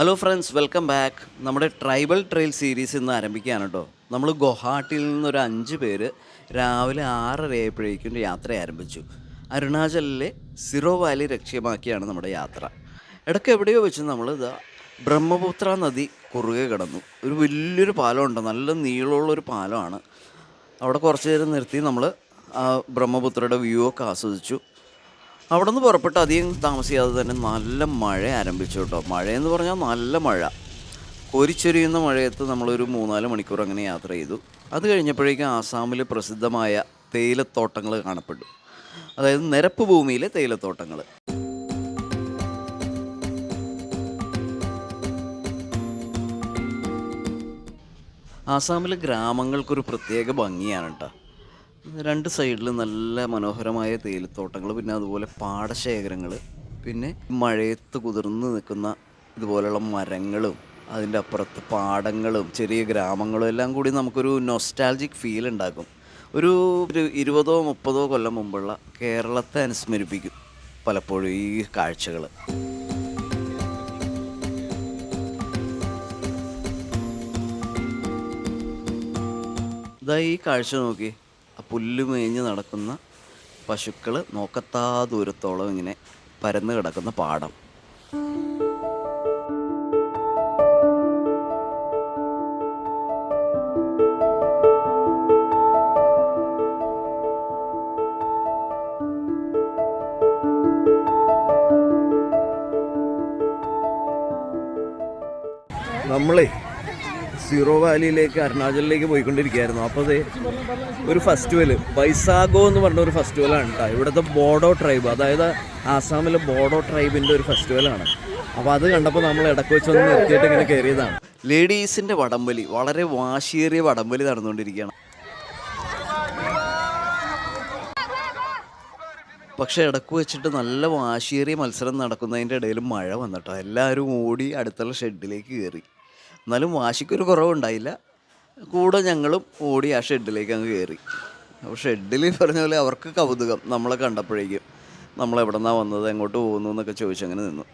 Hello friends, welcome back. നമ്മുടെ tribal trail series ഇന്ന് ആരംഭിക്കുകയാണ് കേട്ടോ. നമ്മൾ ഗുവാഹട്ടിയിൽ നിന്നൊരു 5 പേര് രാവിലെ 6:30 ആയപ്പോഴേക്കും യാത്ര ആരംഭിച്ചു. അരുണാചലിലെ സിറോ വാലി ലക്ഷ്യമാക്കിയാണ് നമ്മുടെ യാത്ര. ഇടയ്ക്ക് എവിടെയോ വെച്ച് നമ്മൾ ബ്രഹ്മപുത്ര നദി കുറുകെ കിടന്നു. ഒരു വലിയൊരു പാലമുണ്ട്, നല്ല നീളമുള്ളൊരു പാലമാണ്. അവിടെ കുറച്ച് നേരം നിർത്തി നമ്മൾ ബ്രഹ്മപുത്രയുടെ വ്യൂ ഒക്കെ ആസ്വദിച്ചു. അവിടെ നിന്ന് പുറപ്പെട്ട് അധികം താമസിയാതെ തന്നെ നല്ല മഴ ആരംഭിച്ചു കേട്ടോ. മഴയെന്ന് പറഞ്ഞാൽ നല്ല മഴ, കോരിച്ചൊരിയുന്ന മഴയത്ത് നമ്മളൊരു 3-4 മണിക്കൂർ അങ്ങനെ യാത്ര ചെയ്തു. അത് കഴിഞ്ഞപ്പോഴേക്കും ആസാമിൽ പ്രസിദ്ധമായ തേയിലത്തോട്ടങ്ങൾ കാണപ്പെട്ടു. അതായത് നിരപ്പ് ഭൂമിയിലെ തേയിലത്തോട്ടങ്ങൾ. ആസാമിലെ ഗ്രാമങ്ങൾക്കൊരു പ്രത്യേക ഭംഗിയാണ് കേട്ടോ. 2 സൈഡിലും നല്ല മനോഹരമായ തേയിലത്തോട്ടങ്ങൾ, പിന്നെ അതുപോലെ പാടശേഖരങ്ങൾ, പിന്നെ മഴയത്ത് കുതിർന്ന് നിൽക്കുന്ന ഇതുപോലെയുള്ള മരങ്ങളും അതിൻ്റെ അപ്പുറത്ത് പാടങ്ങളും ചെറിയ ഗ്രാമങ്ങളും എല്ലാം കൂടി നമുക്കൊരു നൊസ്റ്റാൾജിക് ഫീൽ ഉണ്ടാക്കും. ഒരു 20-30 കൊല്ലം മുമ്പുള്ള കേരളത്തെ അനുസ്മരിപ്പിക്കും പലപ്പോഴും ഈ കാഴ്ചകൾ. ഈ കാഴ്ച നോക്കി, ആ പുല്ല് മേഞ്ഞ് നടക്കുന്ന പശുക്കൾ, നോക്കത്താ ദൂരത്തോളം ഇങ്ങനെ പരന്ന് കിടക്കുന്ന പാടം. നമ്മളെ സീറോ വാലിയിലേക്ക്, അരുണാചലിലേക്ക് പോയിക്കൊണ്ടിരിക്കുകയായിരുന്നു. അപ്പോൾ അത് ഒരു ഫെസ്റ്റിവൽ, ബൈസാഗോ എന്ന് പറഞ്ഞ ഒരു ഫെസ്റ്റിവലാണ് കേട്ടോ. ഇവിടുത്തെ ബോഡോ ട്രൈബ്, അതായത് ആസാമിലെ ബോഡോ ട്രൈബിൻ്റെ ഒരു ഫെസ്റ്റിവലാണ്. അപ്പോൾ അത് കണ്ടപ്പോൾ നമ്മൾ ഇടയ്ക്ക് വെച്ചൊന്ന് നിർത്തിയിട്ട് ഇങ്ങനെ കയറിയതാണ്. ലേഡീസിൻ്റെ വടംവലി, വളരെ വാശിയേറിയ വടംവലി നടന്നുകൊണ്ടിരിക്കുകയാണ്. പക്ഷേ ഇടയ്ക്ക് വെച്ചിട്ട് നല്ല വാശിയേറിയ മത്സരം നടക്കുന്നതിൻ്റെ ഇടയിൽ മഴ വന്നിട്ടോ. എല്ലാവരും ഓടി അടുത്തുള്ള ഷെഡിലേക്ക് കയറി. എന്നാലും വാശിക്കൊരു കുറവുണ്ടായില്ല. കൂടെ ഞങ്ങളും ഓടി ആ ഷെഡിലേക്ക് അങ്ങ് കയറി. അപ്പോൾ ഷെഡിൽ പറഞ്ഞ പോലെ അവർക്ക് കൗതുകം നമ്മളെ കണ്ടപ്പോഴേക്കും. നമ്മളെവിടെ നിന്നാണ് വന്നത്, എങ്ങോട്ട് പോകുന്നു എന്നൊക്കെ ചോദിച്ചങ്ങനെ നിന്നു.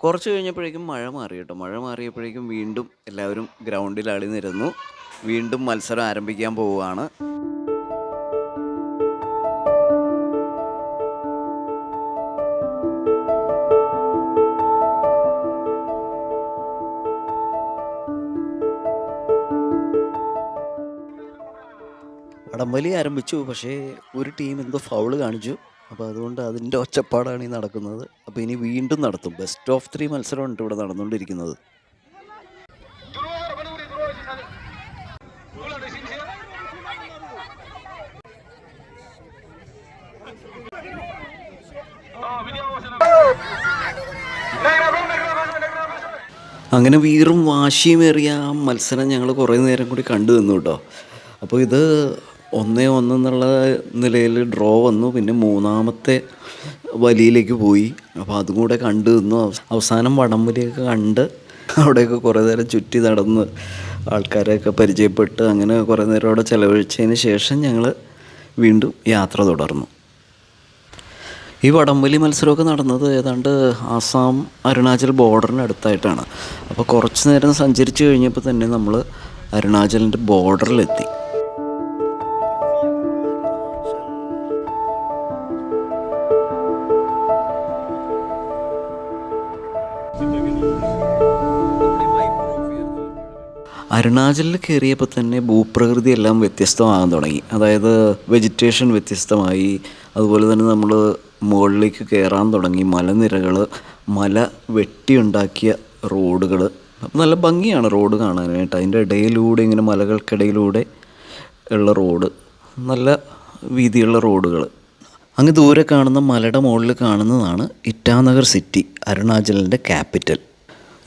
കുറച്ച് കഴിഞ്ഞപ്പോഴേക്കും മഴ മാറി കേട്ടോ. മഴ മാറിയപ്പോഴേക്കും വീണ്ടും എല്ലാവരും ഗ്രൗണ്ടിൽ അണിനിരന്നു. വീണ്ടും മത്സരം ആരംഭിക്കാൻ പോവുകയാണ്. വടംവലി ആരംഭിച്ചു. പക്ഷേ ഒരു ടീം എന്തോ ഫൗള് കാണിച്ചു. അപ്പോൾ അതുകൊണ്ട് അതിൻ്റെ ഒച്ചപ്പാടാണ് ഈ നടക്കുന്നത്. അപ്പോൾ ഇനി വീണ്ടും നടത്തും. ബെസ്റ്റ് ഓഫ് 3 മത്സരമുണ്ട് ഇവിടെ നടന്നുകൊണ്ടിരിക്കുന്നത്. അങ്ങനെ വീറും വാശിയുമേറിയ ആ മത്സരം ഞങ്ങൾ കുറേ നേരം കൂടി കണ്ടു നിന്നു കേട്ടോ. അപ്പോൾ ഇത് 1-1 എന്നുള്ള നിലയിൽ ഡ്രോ വന്നു. പിന്നെ 3ാമത്തെ വലിയിലേക്ക് പോയി. അപ്പോൾ അതും കൂടെ കണ്ടു നിന്നു. അവസാനം വടംവലിയൊക്കെ കണ്ട് അവിടെയൊക്കെ കുറേ നേരം ചുറ്റി നടന്ന് ആൾക്കാരെയൊക്കെ പരിചയപ്പെട്ട് അങ്ങനെ കുറേ നേരം അവിടെ ചിലവഴിച്ചതിന് ശേഷം ഞങ്ങൾ വീണ്ടും യാത്ര തുടർന്നു. ഈ വടംവലി മത്സരമൊക്കെ നടന്നത് ഏതാണ്ട് ആസാം അരുണാചൽ ബോർഡറിന് അടുത്തായിട്ടാണ്. അപ്പോൾ കുറച്ച് നേരം സഞ്ചരിച്ച് കഴിഞ്ഞപ്പോൾ തന്നെ നമ്മൾ അരുണാചലിൻ്റെ ബോർഡറിലെത്തി. അരുണാചലിൽ കയറിയപ്പോൾ തന്നെ ഭൂപ്രകൃതി എല്ലാം വ്യത്യസ്തമാകാൻ തുടങ്ങി. അതായത് വെജിറ്റേഷൻ വ്യത്യസ്തമായി. അതുപോലെ തന്നെ നമ്മൾ മുകളിലേക്ക് കയറാൻ തുടങ്ങി. മലനിരകൾ, മല വെട്ടിയുണ്ടാക്കിയ റോഡുകൾ. നല്ല ഭംഗിയാണ് റോഡ് കാണാനായിട്ട്. അതിൻ്റെ ഇടയിലൂടെ ഇങ്ങനെ മലകൾക്കിടയിലൂടെ ഉള്ള റോഡ്, നല്ല വീതിയുള്ള റോഡുകൾ. അങ്ങ് ദൂരെ കാണുന്ന മലയുടെ മുകളിൽ കാണുന്നതാണ് ഇറ്റാനഗർ സിറ്റി, അരുണാചലിൻ്റെ ക്യാപിറ്റൽ.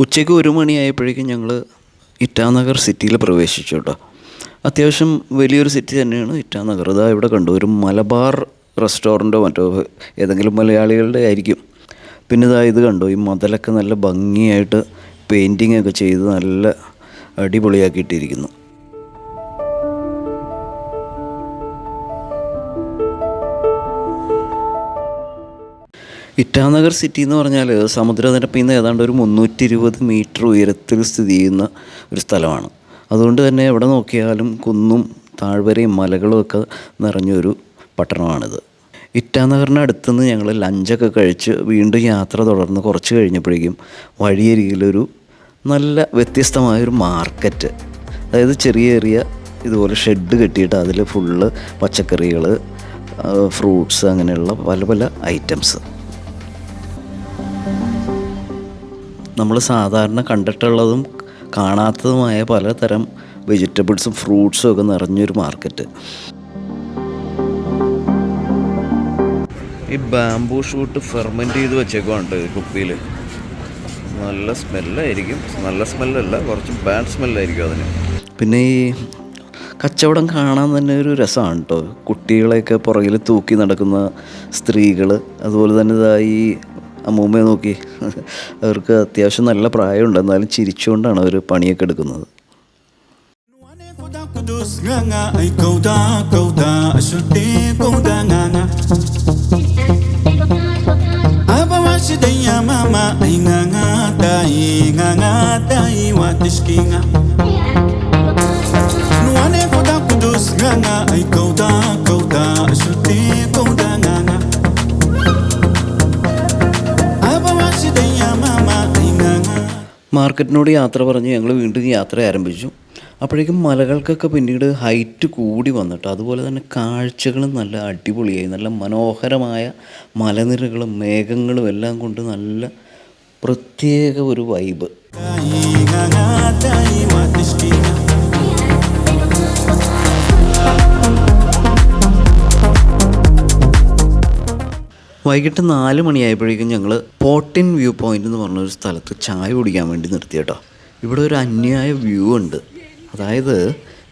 ഉച്ചയ്ക്ക് 1 മണിയായപ്പോഴേക്കും ഞങ്ങൾ ഇറ്റാനഗർ സിറ്റിയിൽ പ്രവേശിച്ചു കേട്ടോ. അത്യാവശ്യം വലിയൊരു സിറ്റി തന്നെയാണ് ഇറ്റാനഗർ. ഇതാ ഇവിടെ കണ്ടു, ഒരു മലബാർ റെസ്റ്റോറൻറ്റോ മറ്റോ ഏതെങ്കിലും മലയാളികളുടെ ആയിരിക്കും. പിന്നെ ഇതാ ഇത് കണ്ടു, ഈ മതിലൊക്കെ നല്ല ഭംഗിയായിട്ട് പെയിൻറ്റിങ് ഒക്കെ ചെയ്ത് നല്ല അടിപൊളിയാക്കിയിട്ടിരിക്കുന്നു. ഇറ്റാനഗർ സിറ്റി എന്ന് പറഞ്ഞാൽ സമുദ്രനിരപ്പിൽ നിന്ന് ഏതാണ്ട് ഒരു 320 മീറ്റർ ഉയരത്തിൽ സ്ഥിതി ചെയ്യുന്ന ഒരു സ്ഥലമാണ്. അതുകൊണ്ട് തന്നെ എവിടെ നോക്കിയാലും കുന്നും താഴ്വരയും മലകളും ഒക്കെ നിറഞ്ഞൊരു പട്ടണമാണിത്. ഇറ്റാനഗറിനടുത്തുനിന്ന് ഞങ്ങൾ ലഞ്ചൊക്കെ കഴിച്ച് വീണ്ടും യാത്ര തുടർന്ന് കുറച്ച് കഴിഞ്ഞപ്പോഴേക്കും വഴിയരികിലൊരു നല്ല വ്യത്യസ്തമായൊരു മാർക്കറ്റ്, അതായത് ചെറിയ ചെറിയ ഇതുപോലെ ഷെഡ് കെട്ടിയിട്ട് അതിൽ ഫുള്ള് പച്ചക്കറികൾ, ഫ്രൂട്ട്സ്, അങ്ങനെയുള്ള പല പല ഐറ്റംസ്. നമ്മൾ സാധാരണ കണ്ടിട്ടുള്ളതും കാണാത്തതുമായ പലതരം വെജിറ്റബിൾസും ഫ്രൂട്ട്സും ഒക്കെ നിറഞ്ഞൊരു മാർക്കറ്റ്. ഈ ബാംബൂ ഷൂട്ട് ഫെർമെൻറ്റ് ചെയ്ത് വെച്ചേക്കുന്നുണ്ട് കുപ്പിയിൽ. നല്ല സ്മെല്ലായിരിക്കും. നല്ല സ്മെല്ലല്ല, കുറച്ച് ബാഡ് സ്മെല്ലായിരിക്കും അതിന്. പിന്നെ ഈ കച്ചവടം കാണാൻ തന്നെ ഒരു രസമാണ് കേട്ടോ. കുട്ടികളെയൊക്കെ പുറകിൽ തൂക്കി നടക്കുന്ന സ്ത്രീകൾ, അതുപോലെ തന്നെ ഈ അമ്മൂമ്മയെ നോക്കി, അവർക്ക് അത്യാവശ്യം നല്ല പ്രായമുണ്ട്, എന്നാലും ചിരിച്ചുകൊണ്ടാണ് അവർ പണിയൊക്കെ എടുക്കുന്നത്. മാർക്കറ്റിനോട് യാത്ര പറഞ്ഞ് ഞങ്ങൾ വീണ്ടും യാത്ര ആരംഭിച്ചു. അപ്പോഴേക്കും മലകൾക്കൊക്കെ പിന്നീട് ഹൈറ്റ് കൂടി വന്നിട്ട്, അതുപോലെ തന്നെ കാഴ്ചകളും നല്ല അടിപൊളിയായി. നല്ല മനോഹരമായ മലനിരകളും മേഘങ്ങളും എല്ലാം കൊണ്ട് നല്ല പ്രത്യേക ഒരു വൈബ്. വൈകിട്ട് 4 മണിയായപ്പോഴേക്കും ഞങ്ങൾ പോട്ടിൻ വ്യൂ പോയിൻ്റ് എന്ന് പറഞ്ഞൊരു സ്ഥലത്ത് ചായ കുടിക്കാൻ വേണ്ടി നിർത്തി കേട്ടോ. ഇവിടെ ഒരു അന്യായ വ്യൂ ഉണ്ട്. അതായത്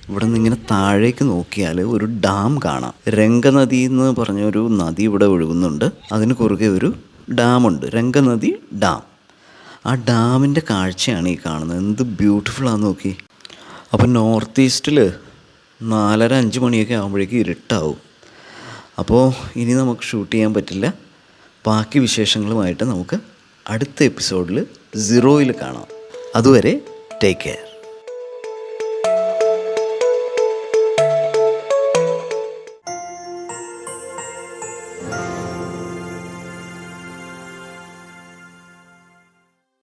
ഇവിടെ നിന്ന് ഇങ്ങനെ താഴേക്ക് നോക്കിയാൽ ഒരു ഡാം കാണാം. രംഗനദി എന്ന് പറഞ്ഞൊരു നദി ഇവിടെ ഒഴുകുന്നുണ്ട്. അതിന് കുറുകെ ഒരു ഡാമുണ്ട്, രംഗനദി ഡാം. ആ ഡാമിൻ്റെ കാഴ്ചയാണ് ഈ കാണുന്നത്. എന്ത് ബ്യൂട്ടിഫുള്ളാന്ന് നോക്കി. അപ്പം നോർത്ത് ഈസ്റ്റിൽ 4:30-5 മണിയൊക്കെ ആകുമ്പോഴേക്കും ഇരുട്ടാവും. അപ്പോൾ ഇനി നമുക്ക് ഷൂട്ട് ചെയ്യാൻ പറ്റില്ല. ബാക്കി വിശേഷങ്ങളുമായിട്ട് നമുക്ക് അടുത്ത എപ്പിസോഡിൽ 0യിൽ കാണാം. അതുവരെ ടേക്ക് കെയർ.